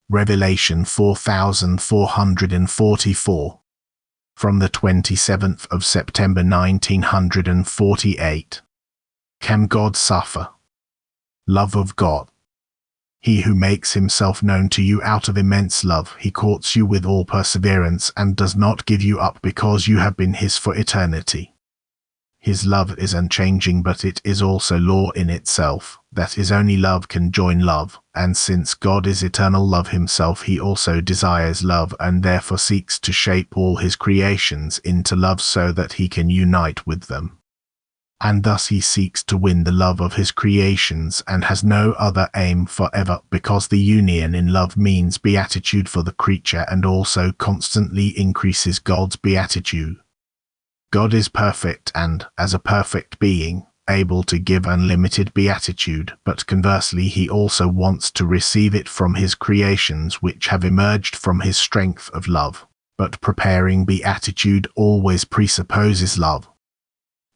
Revelation 4444. From the 27th of September 1948. Can God suffer? Love of God. He who makes himself known to you out of immense love, he courts you with all perseverance and does not give you up because you have been his for eternity. His love is unchanging, but it is also law in itself, that is only love can join love, and since God is eternal love himself, he also desires love and therefore seeks to shape all his creations into love so that he can unite with them. And thus he seeks to win the love of his creations and has no other aim forever, because the union in love means beatitude for the creature and also constantly increases God's beatitude. God is perfect and, as a perfect being, able to give unlimited beatitude, but conversely he also wants to receive it from his creations which have emerged from his strength of love. But preparing beatitude always presupposes love.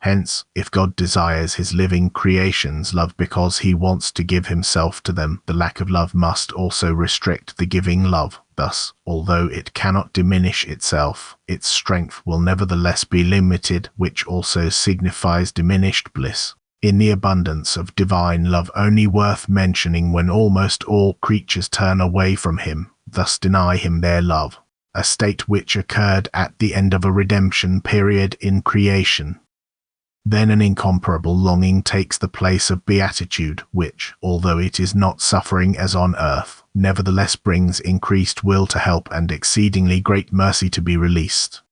Hence, if God desires his living creations love because he wants to give himself to them, the lack of love must also restrict the giving love. Thus, although it cannot diminish itself, its strength will nevertheless be limited, which also signifies diminished bliss. In the abundance of divine love only worth mentioning when almost all creatures turn away from him, thus deny him their love, a state which occurred at the end of a redemption period in creation. Then an incomparable longing takes the place of beatitude, which, although it is not suffering as on earth, nevertheless brings increased will to help and exceedingly great mercy to be released.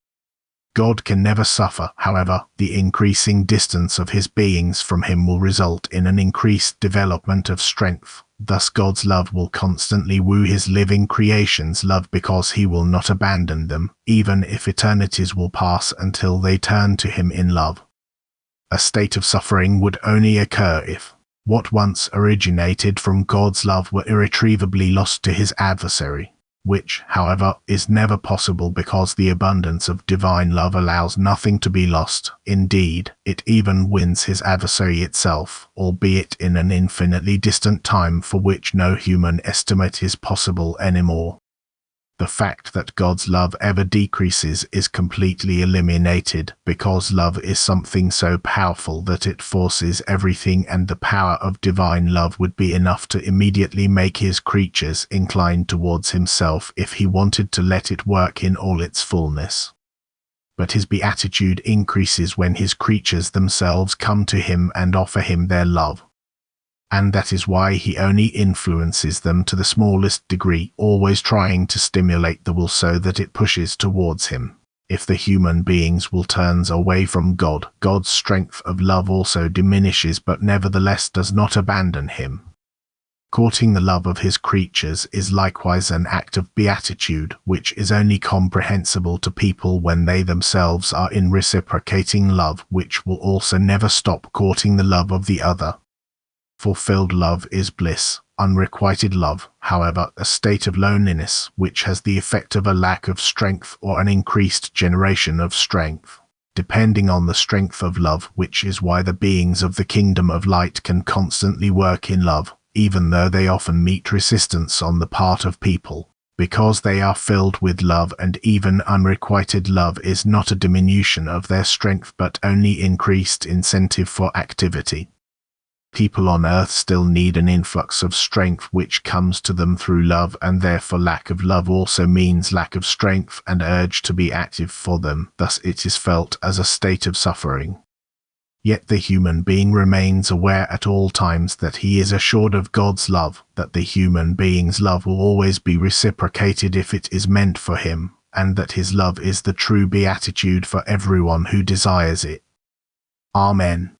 God can never suffer, however, the increasing distance of his beings from him will result in an increased development of strength. Thus God's love will constantly woo his living creations' love because he will not abandon them, even if eternities will pass until they turn to him in love. A state of suffering would only occur if what once originated from God's love were irretrievably lost to his adversary, which, however, is never possible because the abundance of divine love allows nothing to be lost. Indeed, it even wins his adversary itself, albeit in an infinitely distant time for which no human estimate is possible anymore. The fact that God's love ever decreases is completely eliminated, because love is something so powerful that it forces everything, and the power of divine love would be enough to immediately make his creatures inclined towards himself if he wanted to let it work in all its fullness. But his beatitude increases when his creatures themselves come to him and offer him their love. And that is why he only influences them to the smallest degree, always trying to stimulate the will so that it pushes towards him. If the human being's will turns away from God, God's strength of love also diminishes, but nevertheless does not abandon him. Courting the love of his creatures is likewise an act of beatitude, which is only comprehensible to people when they themselves are in reciprocating love, which will also never stop courting the love of the other. Fulfilled love is bliss. Unrequited love, however, a state of loneliness, which has the effect of a lack of strength or an increased generation of strength, depending on the strength of love, which is why the beings of the kingdom of light can constantly work in love, even though they often meet resistance on the part of people, because they are filled with love, and even unrequited love is not a diminution of their strength but only increased incentive for activity. People on earth still need an influx of strength which comes to them through love, and therefore lack of love also means lack of strength and urge to be active for them. Thus it is felt as a state of suffering. Yet the human being remains aware at all times that he is assured of God's love, that the human being's love will always be reciprocated if it is meant for him, and that his love is the true beatitude for everyone who desires it. Amen.